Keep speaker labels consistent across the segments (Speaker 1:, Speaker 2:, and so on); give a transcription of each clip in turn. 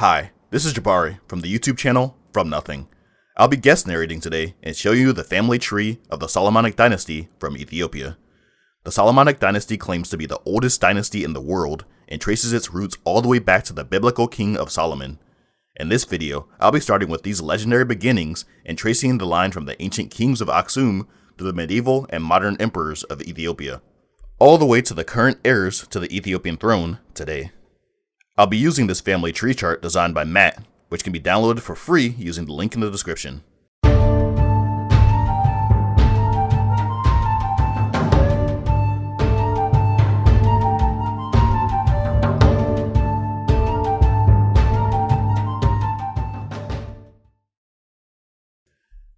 Speaker 1: Hi, this is Jabari from the YouTube channel From Nothing. I'll be guest narrating today and show you the family tree of the Solomonic Dynasty from Ethiopia. The Solomonic Dynasty claims to be the oldest dynasty in the world and traces its roots all the way back to the biblical king of Solomon. In this video, I'll be starting with these legendary beginnings and tracing the line from the ancient kings of Aksum to the medieval and modern emperors of Ethiopia, all the way to the current heirs to the Ethiopian throne today. I'll be using this family tree chart designed by Matt, which can be downloaded for free using the link in the description.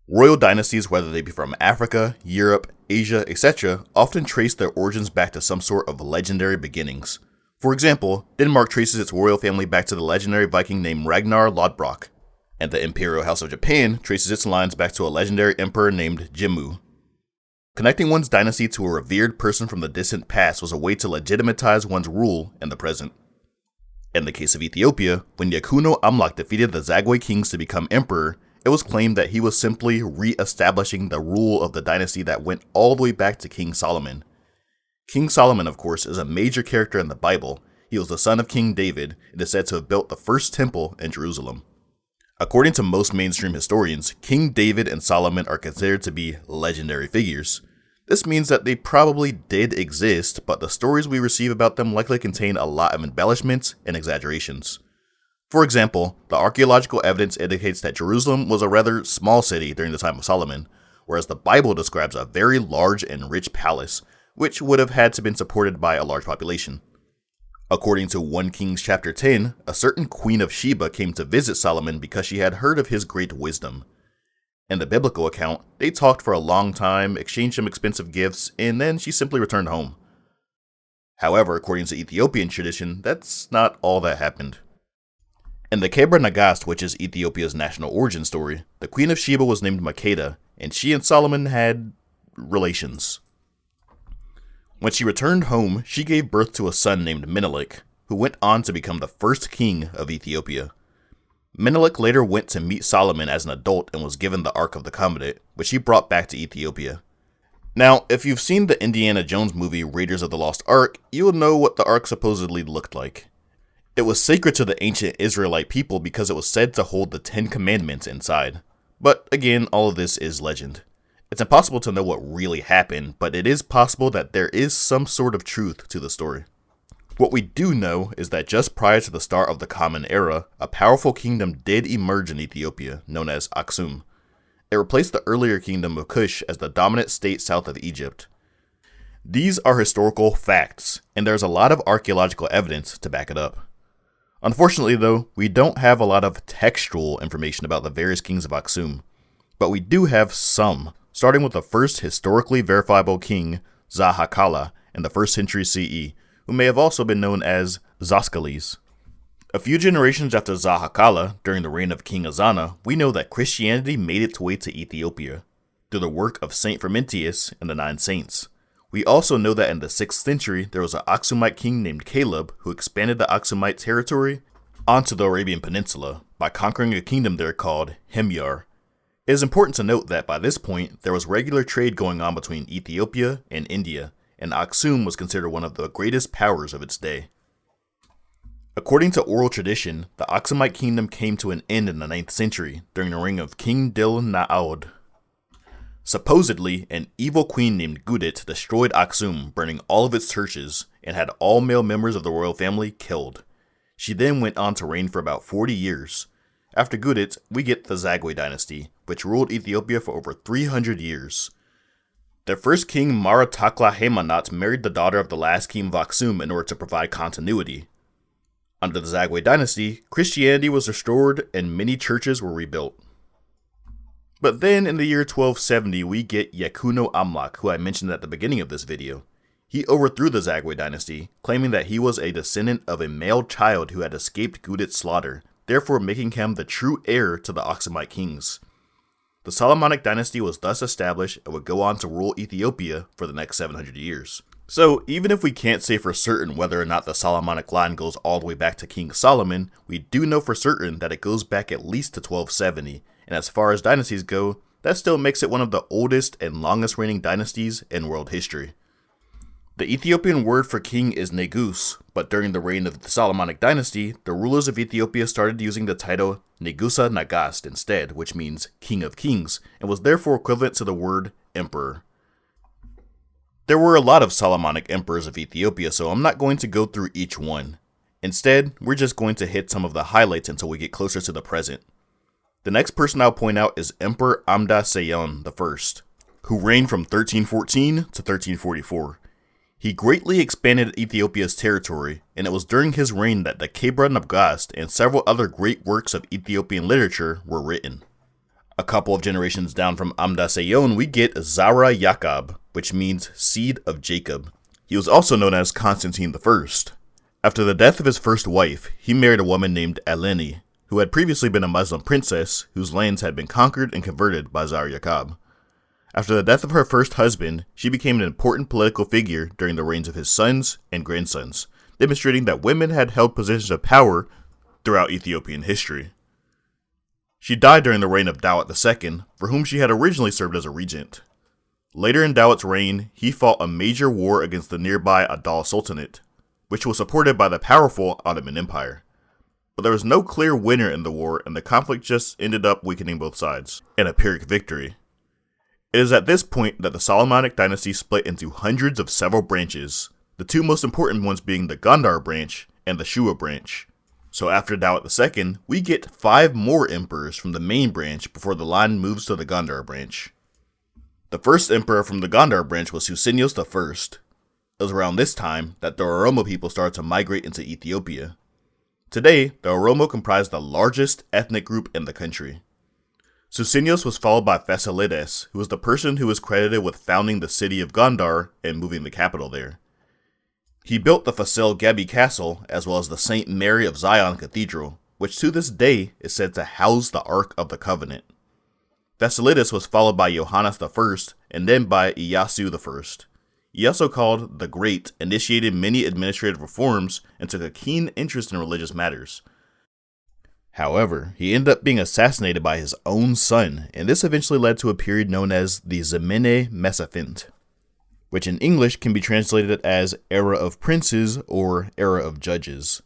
Speaker 1: Royal dynasties, whether they be from Africa, Europe, Asia, etc., often trace their origins back to some sort of legendary beginnings. For example, Denmark traces its royal family back to the legendary Viking named Ragnar Lodbrok, and the Imperial House of Japan traces its lines back to a legendary emperor named Jimmu. Connecting one's dynasty to a revered person from the distant past was a way to legitimatize one's rule in the present. In the case of Ethiopia, when Yakuno Amlak defeated the Zagwe kings to become emperor, it was claimed that he was simply re-establishing the rule of the dynasty that went all the way back to King Solomon. King Solomon, of course, is a major character in the Bible. He was the son of King David and is said to have built the first temple in Jerusalem. According to most mainstream historians, King David and Solomon are considered to be legendary figures. This means that they probably did exist, but the stories we receive about them likely contain a lot of embellishments and exaggerations. For example, the archaeological evidence indicates that Jerusalem was a rather small city during the time of Solomon, whereas the Bible describes a very large and rich palace, which would have had to been supported by a large population. According to 1 Kings chapter 10, a certain queen of Sheba came to visit Solomon because she had heard of his great wisdom. In the biblical account, they talked for a long time, exchanged some expensive gifts, and then she simply returned home. However, according to Ethiopian tradition, that's not all that happened. In the Kebra Nagast, which is Ethiopia's national origin story, the queen of Sheba was named Makeda, and she and Solomon had relations. When she returned home, she gave birth to a son named Menelik, who went on to become the first king of Ethiopia. Menelik later went to meet Solomon as an adult and was given the Ark of the Covenant, which he brought back to Ethiopia. Now, if you've seen the Indiana Jones movie Raiders of the Lost Ark, you'll know what the Ark supposedly looked like. It was sacred to the ancient Israelite people because it was said to hold the 10 Commandments inside. But again, all of this is legend. It's impossible to know what really happened, but it is possible that there is some sort of truth to the story. What we do know is that just prior to the start of the Common Era, a powerful kingdom did emerge in Ethiopia, known as Aksum. It replaced the earlier kingdom of Kush as the dominant state south of Egypt. These are historical facts, and there's a lot of archaeological evidence to back it up. Unfortunately though, we don't have a lot of textual information about the various kings of Aksum, but we do have some, starting with the first historically verifiable king, Zahakala, in the 1st century CE, who may have also been known as Zaskales. A few generations after Zahakala, during the reign of King Azana, we know that Christianity made its way to Ethiopia, through the work of Saint Frumentius and the 9 saints. We also know that in the 6th century, there was an Aksumite king named Caleb who expanded the Aksumite territory onto the Arabian Peninsula by conquering a kingdom there called Himyar. It is important to note that by this point, there was regular trade going on between Ethiopia and India, and Aksum was considered one of the greatest powers of its day. According to oral tradition, the Aksumite kingdom came to an end in the 9th century during the reign of King Dil Na'od. Supposedly, an evil queen named Gudit destroyed Aksum, burning all of its churches, and had all male members of the royal family killed. She then went on to reign for about 40 years. After Gudit, we get the Zagwe dynasty, which ruled Ethiopia for over 300 years. Their first king, Maratakla Hamanat, married the daughter of the last king of Aksum in order to provide continuity. Under the Zagwe dynasty, Christianity was restored and many churches were rebuilt. But then in the year 1270, we get Yakuno Amlak, who I mentioned at the beginning of this video. He overthrew the Zagwe dynasty, claiming that he was a descendant of a male child who had escaped Gudit's slaughter, therefore making him the true heir to the Aksumite kings. The Solomonic dynasty was thus established and would go on to rule Ethiopia for the next 700 years. So, even if we can't say for certain whether or not the Solomonic line goes all the way back to King Solomon, we do know for certain that it goes back at least to 1270, and as far as dynasties go, that still makes it one of the oldest and longest reigning dynasties in world history. The Ethiopian word for king is negus, but during the reign of the Solomonic dynasty, the rulers of Ethiopia started using the title Negusa Nagast instead, which means king of kings, and was therefore equivalent to the word emperor. There were a lot of Solomonic emperors of Ethiopia, so I'm not going to go through each one. Instead, we're just going to hit some of the highlights until we get closer to the present. The next person I'll point out is Emperor Amda Seyon I, who reigned from 1314 to 1344. He greatly expanded Ethiopia's territory, and it was during his reign that the Kebra Nagast and several other great works of Ethiopian literature were written. A couple of generations down from Amda Seyon, we get Zara Yacob, which means seed of Jacob. He was also known as Constantine I. After the death of his first wife, he married a woman named Eleni, who had previously been a Muslim princess whose lands had been conquered and converted by Zara Yacob. After the death of her first husband, she became an important political figure during the reigns of his sons and grandsons, demonstrating that women had held positions of power throughout Ethiopian history. She died during the reign of Dawit II, for whom she had originally served as a regent. Later in Dawit's reign, he fought a major war against the nearby Adal Sultanate, which was supported by the powerful Ottoman Empire. But there was no clear winner in the war, and the conflict just ended up weakening both sides, in a Pyrrhic victory. It is at this point that the Solomonic dynasty split into hundreds of several branches, the two most important ones being the Gondar branch and the Shua branch. So after Dawit II, we get 5 more emperors from the main branch before the line moves to the Gondar branch. The first emperor from the Gondar branch was Susenyos I. It was around this time that the Oromo people started to migrate into Ethiopia. Today, the Oromo comprise the largest ethnic group in the country. Susenyos was followed by Fasilides, who was the person who was credited with founding the city of Gondar and moving the capital there. He built the Fasil Gebi Castle, as well as the St. Mary of Zion Cathedral, which to this day is said to house the Ark of the Covenant. Fasilides was followed by Johannes I, and then by Iyasu I. He also called the Great initiated many administrative reforms and took a keen interest in religious matters. However, he ended up being assassinated by his own son, and this eventually led to a period known as the Zemene Mesafint, which in English can be translated as Era of Princes or Era of Judges.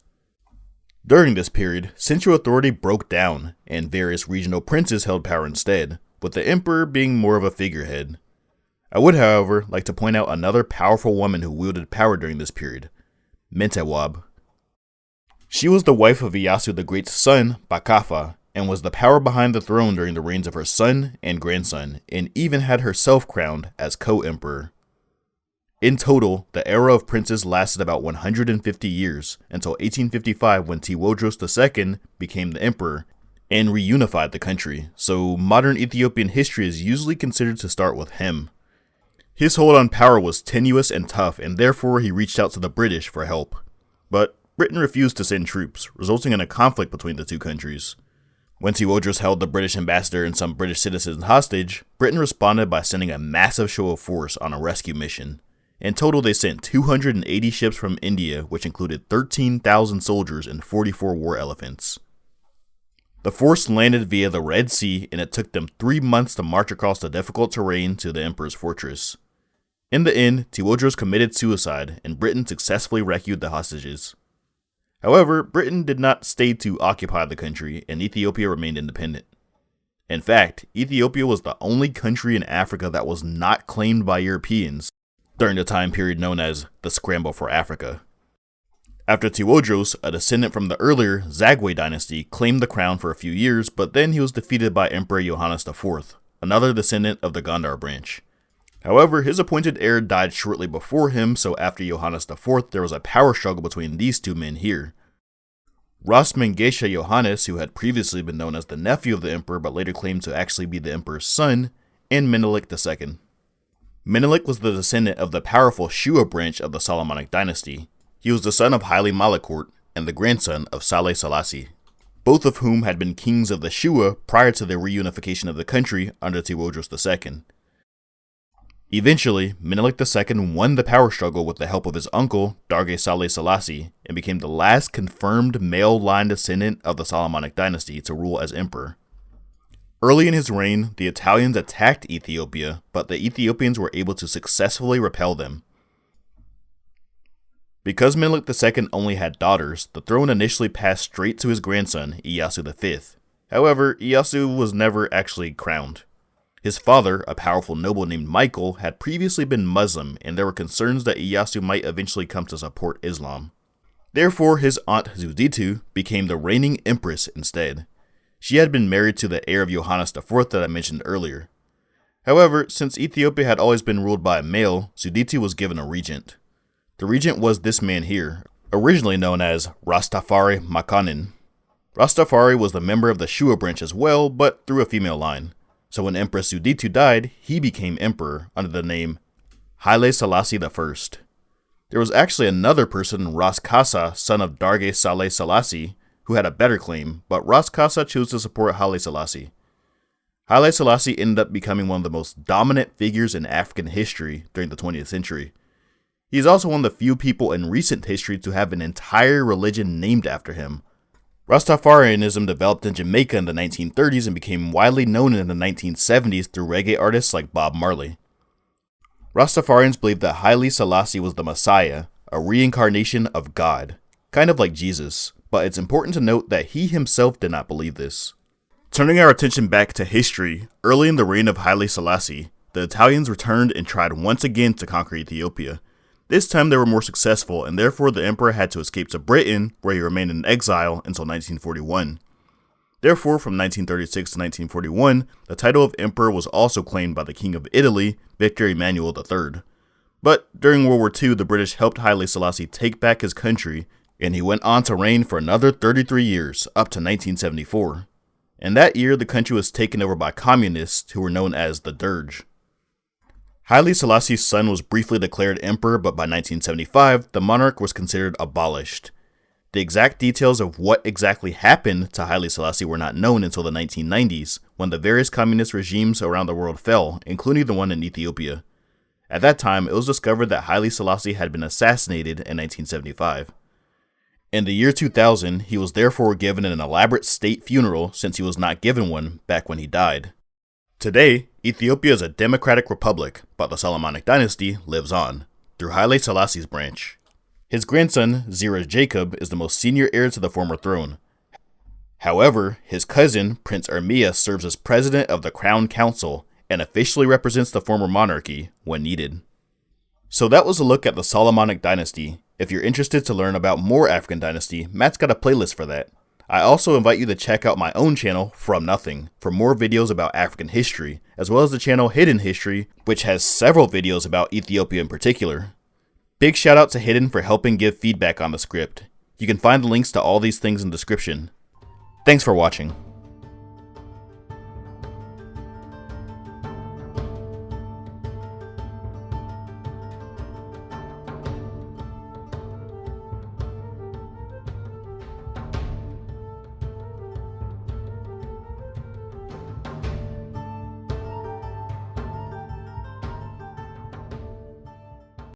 Speaker 1: During this period, central authority broke down, and various regional princes held power instead, with the emperor being more of a figurehead. I would, however, like to point out another powerful woman who wielded power during this period, Mentewab. She was the wife of Iyasu the Great's son, Bakafa, and was the power behind the throne during the reigns of her son and grandson, and even had herself crowned as co-emperor. In total, the era of princes lasted about 150 years, until 1855 when Tewodros II became the emperor and reunified the country, so modern Ethiopian history is usually considered to start with him. His hold on power was tenuous and tough, and therefore he reached out to the British for help. But Britain refused to send troops, resulting in a conflict between the two countries. When Tewodros held the British ambassador and some British citizens hostage, Britain responded by sending a massive show of force on a rescue mission. In total, they sent 280 ships from India, which included 13,000 soldiers and 44 war elephants. The force landed via the Red Sea, and it took them 3 months to march across the difficult terrain to the emperor's fortress. In the end, Tewodros committed suicide, and Britain successfully rescued the hostages. However, Britain did not stay to occupy the country, and Ethiopia remained independent. In fact, Ethiopia was the only country in Africa that was not claimed by Europeans during the time period known as the Scramble for Africa. After Tewodros, a descendant from the earlier Zagwe dynasty, claimed the crown for a few years, but then he was defeated by Emperor Johannes IV, another descendant of the Gondar branch. However, his appointed heir died shortly before him, so after Johannes IV, there was a power struggle between these two men here. Ras Mengesha Johannes, who had previously been known as the nephew of the emperor but later claimed to actually be the emperor's son, and Menelik II. Menelik was the descendant of the powerful Shua branch of the Solomonic dynasty. He was the son of Haile Selassie I and the grandson of Haile Selassie, both of whom had been kings of the Shua prior to the reunification of the country under Tewodros II. Eventually, Menelik II won the power struggle with the help of his uncle, Darge Haile Selassie, and became the last confirmed male line descendant of the Solomonic dynasty to rule as emperor. Early in his reign, the Italians attacked Ethiopia, but the Ethiopians were able to successfully repel them. Because Menelik II only had daughters, the throne initially passed straight to his grandson, Iyasu V. However, Iyasu was never actually crowned. His father, a powerful noble named Michael, had previously been Muslim, and there were concerns that Iyasu might eventually come to support Islam. Therefore, his aunt Zuditu became the reigning empress instead. She had been married to the heir of Johannes IV that I mentioned earlier. However, since Ethiopia had always been ruled by a male, Zuditu was given a regent. The regent was this man here, originally known as Rastafari Makanin. Rastafari was the member of the Shua branch as well, but through a female line. So when Empress Zuditu died, he became emperor under the name Haile Selassie I. There was actually another person, Ras Kasa, son of Darge Haile Selassie, who had a better claim, but Ras Kasa chose to support Haile Selassie. Haile Selassie ended up becoming one of the most dominant figures in African history during the 20th century. He is also one of the few people in recent history to have an entire religion named after him. Rastafarianism developed in Jamaica in the 1930s and became widely known in the 1970s through reggae artists like Bob Marley. Rastafarians believed that Haile Selassie was the Messiah, a reincarnation of God, kind of like Jesus, but it's important to note that he himself did not believe this. Turning our attention back to history, early in the reign of Haile Selassie, the Italians returned and tried once again to conquer Ethiopia. This time they were more successful, and therefore the emperor had to escape to Britain, where he remained in exile until 1941. Therefore, from 1936 to 1941, the title of emperor was also claimed by the King of Italy, Victor Emmanuel III. But during World War II, the British helped Haile Selassie take back his country, and he went on to reign for another 33 years, up to 1974. In that year, the country was taken over by communists who were known as the Derg. Haile Selassie's son was briefly declared emperor, but by 1975, the monarch was considered abolished. The exact details of what exactly happened to Haile Selassie were not known until the 1990s, when the various communist regimes around the world fell, including the one in Ethiopia. At that time, it was discovered that Haile Selassie had been assassinated in 1975. In the year 2000, he was therefore given an elaborate state funeral since he was not given one back when he died. Today, Ethiopia is a democratic republic, but the Solomonic dynasty lives on, through Haile Selassie's branch. His grandson, Zira Jacob, is the most senior heir to the former throne. However, his cousin, Prince Ermia, serves as president of the Crown Council and officially represents the former monarchy when needed. So that was a look at the Solomonic dynasty. If you're interested to learn about more African dynasty, Matt's got a playlist for that. I also invite you to check out my own channel, From Nothing, for more videos about African history, as well as the channel Hidden History, which has several videos about Ethiopia in particular. Big shout out to Hidden for helping give feedback on the script. You can find the links to all these things in the description. Thanks for watching.